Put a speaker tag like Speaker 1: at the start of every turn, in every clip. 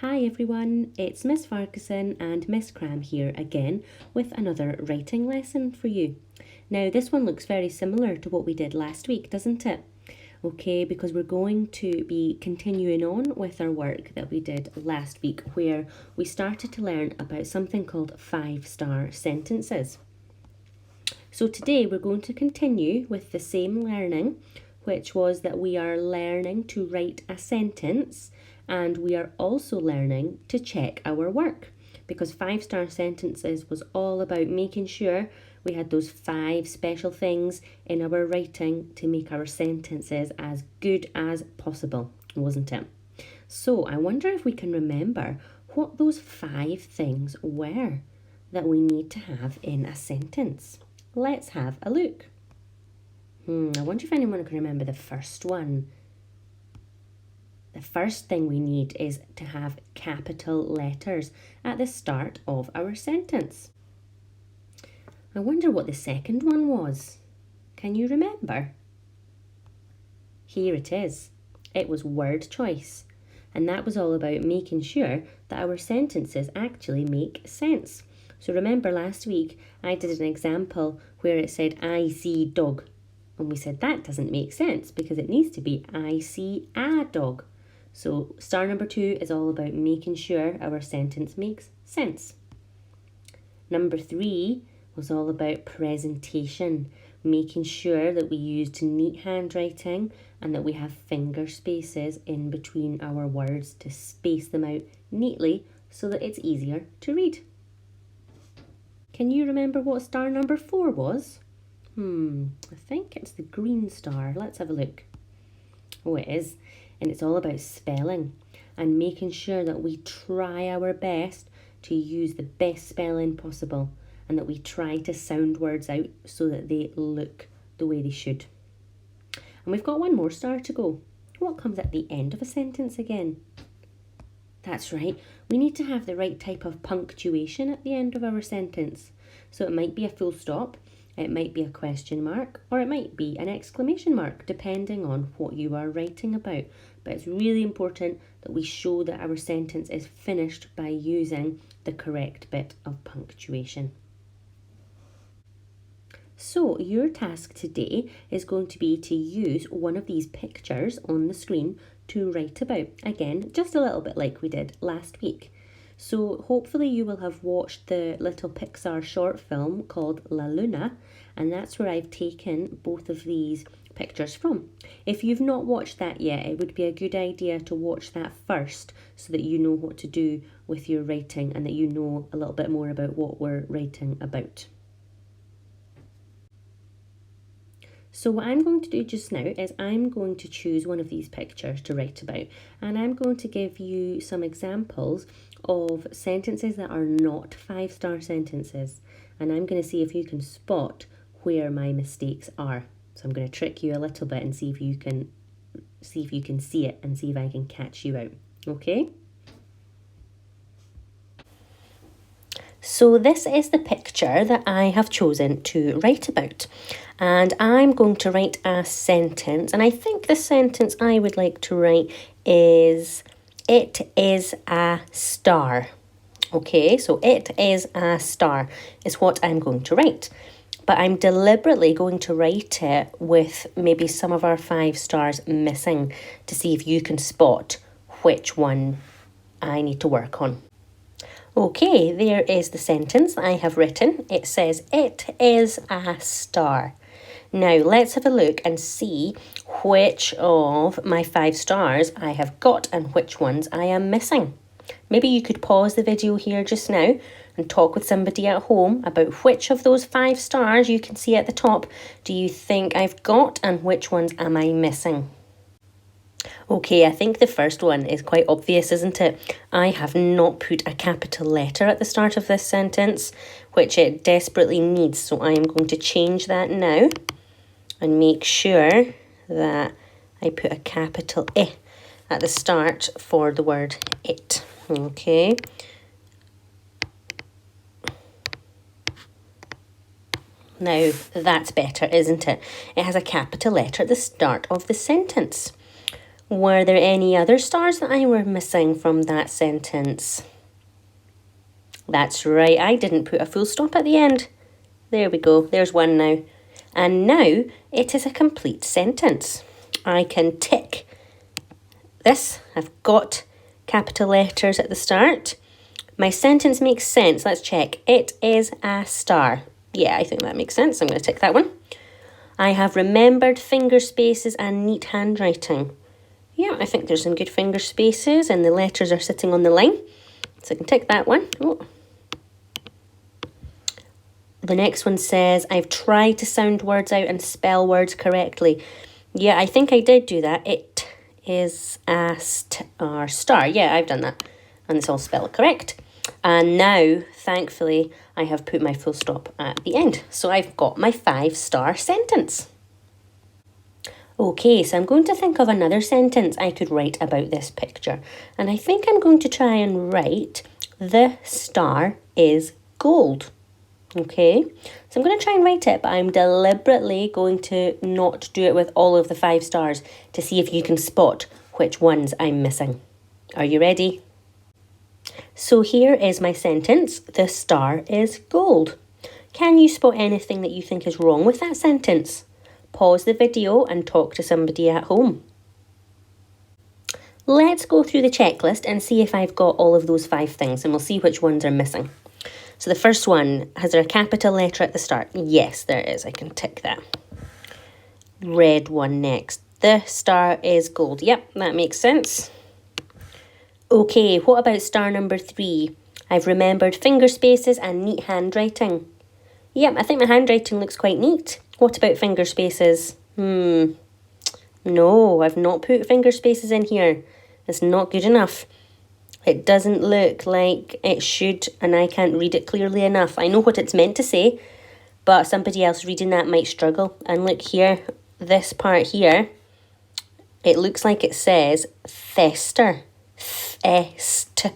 Speaker 1: Hi everyone, it's Miss Ferguson and Miss Cram here again with another writing lesson for you. Now this one looks very similar to what we did last week, doesn't it? Okay, because we're going to be continuing on with our work that we did last week where we started to learn about something called 5-star sentences. So today we're going to continue with the same learning, which was that we are learning to write a sentence and we are also learning to check our work, because 5-star sentences was all about making sure we had those 5 special things in our writing to make our sentences as good as possible, wasn't it? So I wonder if we can remember what those 5 things were that we need to have in a sentence. Let's have a look. I wonder if anyone can remember the first one. The first thing we need is to have capital letters at the start of our sentence. I wonder what the second one was. Can you remember? Here it is. It was word choice. And that was all about making sure that our sentences actually make sense. So remember last week I did an example where it said I see dog. And we said that doesn't make sense because it needs to be I see a dog. So star number 2 is all about making sure our sentence makes sense. Number 3 was all about presentation, making sure that we used neat handwriting and that we have finger spaces in between our words to space them out neatly so that it's easier to read. Can you remember what star number 4 was? I think it's the green star. Let's have a look. Oh, it is. And it's all about spelling and making sure that we try our best to use the best spelling possible and that we try to sound words out so that they look the way they should. And we've got one more star to go. What comes at the end of a sentence again? That's right, we need to have the right type of punctuation at the end of our sentence. So it might be a full stop, it might be a question mark, or it might be an exclamation mark, depending on what you are writing about. But it's really important that we show that our sentence is finished by using the correct bit of punctuation. So your task today is going to be to use one of these pictures on the screen to write about. Again, just a little bit like we did last week. So hopefully you will have watched the little Pixar short film called La Luna, and that's where I've taken both of these pictures from. If you've not watched that yet, it would be a good idea to watch that first so that you know what to do with your writing and that you know a little bit more about what we're writing about. So what I'm going to do just now is I'm going to choose one of these pictures to write about, and I'm going to give you some examples of sentences that are not 5-star sentences, and I'm going to see if you can spot where my mistakes are. So I'm going to trick you a little bit and see if you can see it and see if I can catch you out. Okay? So this is the picture that I have chosen to write about, and I'm going to write a sentence, and I think the sentence I would like to write is it is a star. Okay, so it is a star is what I'm going to write, but I'm deliberately going to write it with maybe some of our 5 stars missing to see if you can spot which one I need to work on. Okay, there is the sentence I have written. It says, it is a star. Now, let's have a look and see which of my 5 stars I have got and which ones I am missing. Maybe you could pause the video here just now and talk with somebody at home about which of those 5 stars you can see at the top do you think I've got and which ones am I missing? Okay, I think the first one is quite obvious, isn't it? I have not put a capital letter at the start of this sentence, which it desperately needs. So I am going to change that now and make sure that I put a capital I at the start for the word it. Okay. Now, that's better, isn't it? It has a capital letter at the start of the sentence. Were there any other stars that I were missing from that sentence? That's right, I didn't put a full stop at the end. There we go, there's one now. And now it is a complete sentence. I can tick this. I've got capital letters at the start. My sentence makes sense. Let's check. It is a star. Yeah, I think that makes sense. I'm going to tick that one. I have remembered finger spaces and neat handwriting. Yeah, I think there's some good finger spaces and the letters are sitting on the line. So I can tick that one. Oh. The next one says, I've tried to sound words out and spell words correctly. Yeah, I think I did do that. It is a star. Yeah, I've done that. And it's all spelled correct. And now, thankfully, I have put my full stop at the end. So I've got my 5-star sentence. Okay, so I'm going to think of another sentence I could write about this picture. And I think I'm going to try and write, the star is gold. Okay, so I'm going to try and write it, but I'm deliberately going to not do it with all of the 5 stars to see if you can spot which ones I'm missing. Are you ready? So here is my sentence, the star is gold. Can you spot anything that you think is wrong with that sentence? Pause the video and talk to somebody at home. Let's go through the checklist and see if I've got all of those 5 things and we'll see which ones are missing. So the first one, has there a capital letter at the start? Yes, there is. I can tick that. Red one next. The star is gold. Yep, that makes sense. Okay, what about star number 3? I've remembered finger spaces and neat handwriting. Yep, I think my handwriting looks quite neat. What about finger spaces? No, I've not put finger spaces in here. It's not good enough. It doesn't look like it should, and I can't read it clearly enough. I know what it's meant to say, but somebody else reading that might struggle. And look here, this part here, it looks like it says Thester. Thester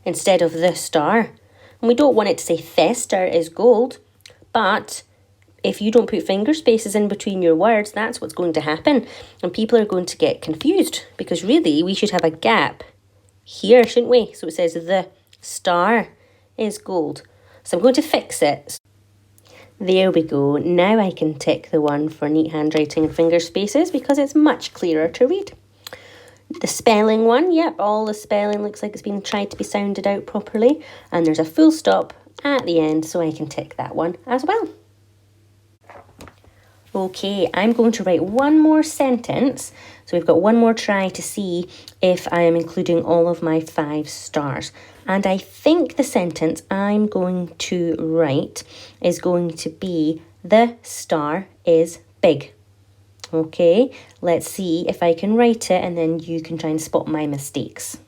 Speaker 1: instead of the star. And we don't want it to say Thester is gold, but if you don't put finger spaces in between your words, that's what's going to happen. And people are going to get confused because really we should have a gap here, shouldn't we? So it says the star is gold. So I'm going to fix it. There we go. Now I can tick the one for neat handwriting and finger spaces because it's much clearer to read. The spelling one, yep, all the spelling looks like it's been tried to be sounded out properly. And there's a full stop at the end, so I can tick that one as well. Okay, I'm going to write one more sentence. So we've got one more try to see if I am including all of my 5 stars. And I think the sentence I'm going to write is going to be, the star is big. Okay, let's see if I can write it and then you can try and spot my mistakes.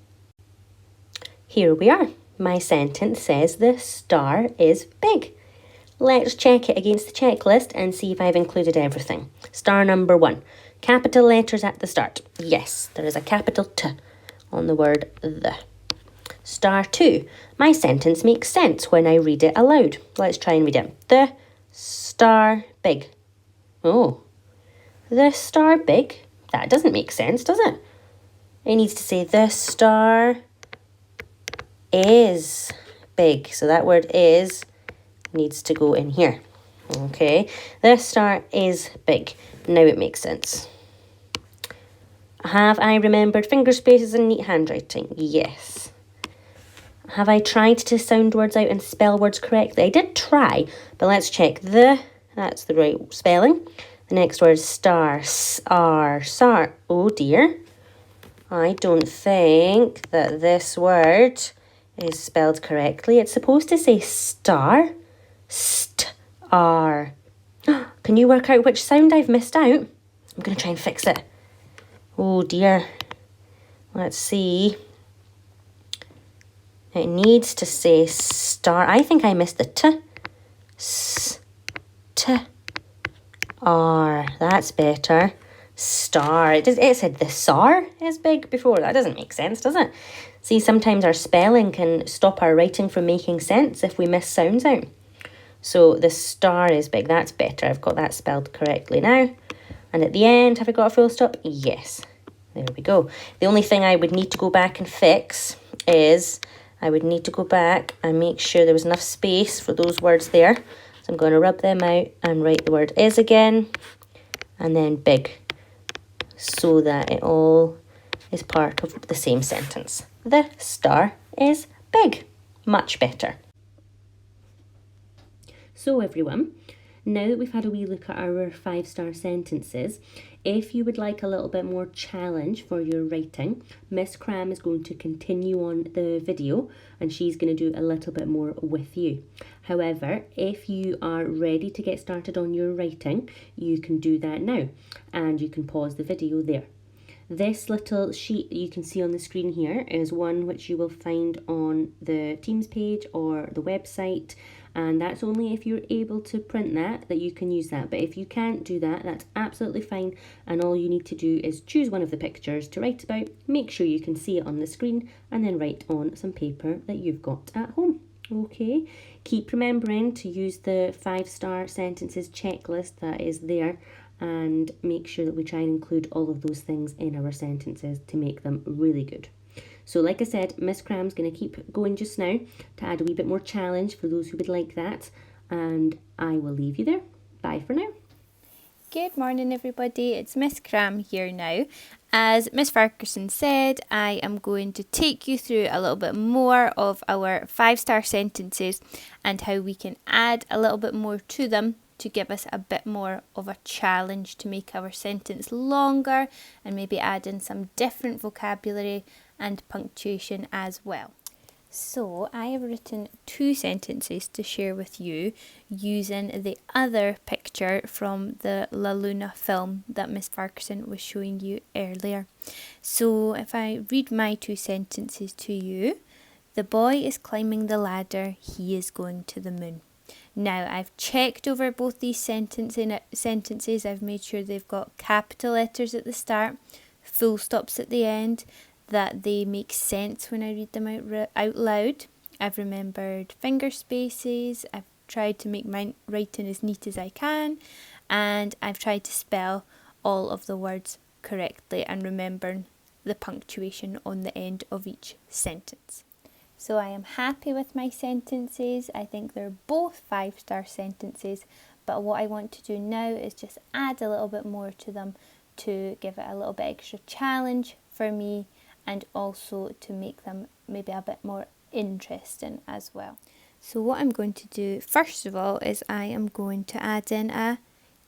Speaker 1: Here we are. My sentence says the star is big. Let's check it against the checklist and see if I've included everything. Star number 1. Capital letters at the start. Yes, there is a capital T on the word the. Star 2. My sentence makes sense when I read it aloud. Let's try and read it. The star big. Oh, the star big? That doesn't make sense, does it? It needs to say the star is big. So that word is needs to go in here. Okay, the star is big. Now it makes sense. Have I remembered finger spaces and neat handwriting? Yes. Have I tried to sound words out and spell words correctly? I did try, but let's check. That's the right spelling. The next word is star, sar. Oh dear. I don't think that this word is spelled correctly. It's supposed to say star. Star. Can you work out which sound I've missed out? I'm going to try and fix it. Oh dear. Let's see. It needs to say star. I think I missed the T. R. That's better. Star. It said the SAR is big before. That doesn't make sense, does it? See, sometimes our spelling can stop our writing from making sense if we miss sounds out. So the star is big. That's better. I've got that spelled correctly now. And at the end, have I got a full stop? Yes. There we go. The only thing I would need to go back and fix is I would need to go back and make sure there was enough space for those words there. So I'm going to rub them out and write the word is again, and then big, so that it all is part of the same sentence. The star is big. Much better. So everyone, now that we've had a wee look at our 5-star sentences, if you would like a little bit more challenge for your writing, Miss Cram is going to continue on the video and she's going to do a little bit more with you. However, if you are ready to get started on your writing, you can do that now and you can pause the video there. This little sheet you can see on the screen here is one which you will find on the Teams page or the website, and that's only if you're able to print that you can use that. But if you can't do that, that's absolutely fine, and all you need to do is choose one of the pictures to write about, make sure you can see it on the screen, and then write on some paper that you've got at home. Okay, keep remembering to use the 5-star sentences checklist that is there, and make sure that we try and include all of those things in our sentences to make them really good. So like I said, Miss Cram's going to keep going just now to add a wee bit more challenge for those who would like that, and I will leave you there. Bye for now.
Speaker 2: Good morning everybody, it's Miss Cram here now. As Miss Farquharson said, I am going to take you through a little bit more of our 5-star sentences and how we can add a little bit more to them to give us a bit more of a challenge to make our sentence longer and maybe add in some different vocabulary and punctuation as well. So I have written 2 sentences to share with you using the other picture from the La Luna film that Miss Farquharson was showing you earlier. So if I read my 2 sentences to you, the boy is climbing the ladder, he is going to the moon. Now I've checked over both these sentences, I've made sure they've got capital letters at the start, full stops at the end, that they make sense when I read them out loud. I've remembered finger spaces, I've tried to make my writing as neat as I can, and I've tried to spell all of the words correctly and remembering the punctuation on the end of each sentence. So I am happy with my sentences. I think they're both 5-star sentences, but what I want to do now is just add a little bit more to them to give it a little bit extra challenge for me, and also to make them maybe a bit more interesting as well. So what I'm going to do first of all is I am going to add in a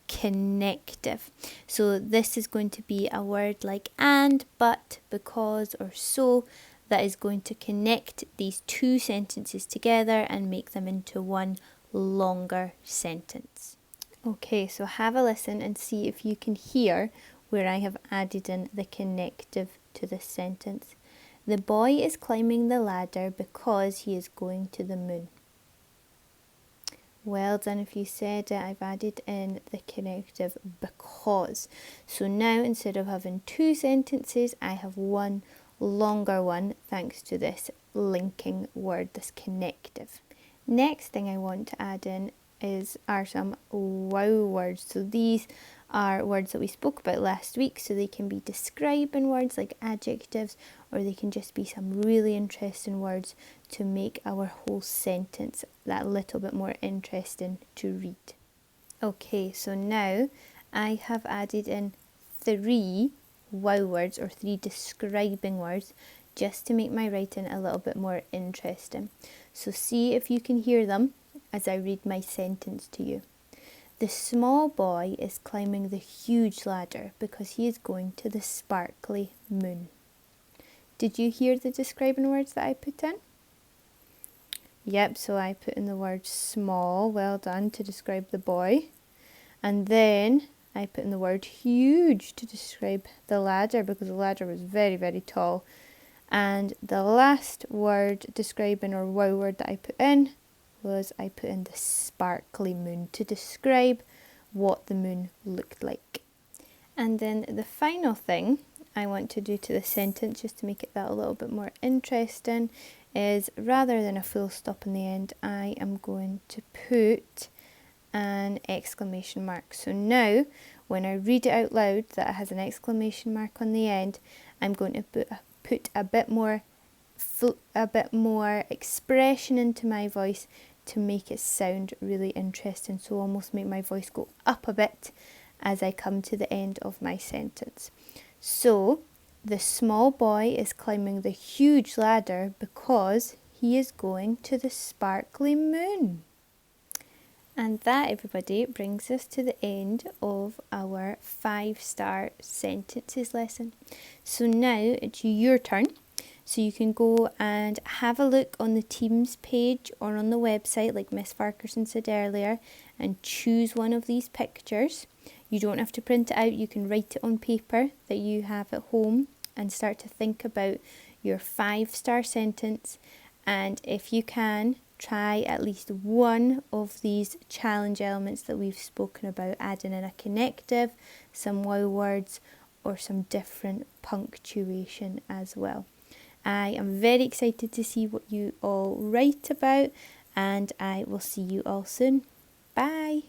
Speaker 2: connective. So this is going to be a word like and, but, because or so that is going to connect these 2 sentences together and make them into one longer sentence. Okay, so have a listen and see if you can hear where I have added in the connective to this sentence. The boy is climbing the ladder because he is going to the moon. Well done if you said it. I've added in the connective because. So now instead of having 2 sentences, I have one longer one thanks to this linking word, this connective. Next thing I want to add in are some wow words. So these are words that we spoke about last week, so they can be describing words like adjectives, or they can just be some really interesting words to make our whole sentence that little bit more interesting to read. Okay, so now I have added in 3 wow words or 3 describing words just to make my writing a little bit more interesting. So see if you can hear them as I read my sentence to you. The small boy is climbing the huge ladder because he is going to the sparkly moon. Did you hear the describing words that I put in? Yep, so I put in the word small, well done, to describe the boy. And then I put in the word huge to describe the ladder because the ladder was very, very tall. And the last word describing or wow word that I put in was I put in the sparkly moon to describe what the moon looked like. And then the final thing I want to do to the sentence, just to make it that a little bit more interesting, is rather than a full stop in the end, I am going to put an exclamation mark. So now when I read it out loud that it has an exclamation mark on the end, I'm going to put a bit more expression into my voice to make it sound really interesting, so almost make my voice go up a bit as I come to the end of my sentence. So the small boy is climbing the huge ladder because he is going to the sparkly moon. And that, everybody, brings us to the end of our 5-star sentences lesson. So now it's your turn. So you can go and have a look on the Teams page or on the website, like Miss Farquharson said earlier, and choose one of these pictures. You don't have to print it out. You can write it on paper that you have at home and start to think about your 5-star sentence. And if you can, try at least one of these challenge elements that we've spoken about, adding in a connective, some wow words, or some different punctuation as well. I am very excited to see what you all write about, and I will see you all soon. Bye!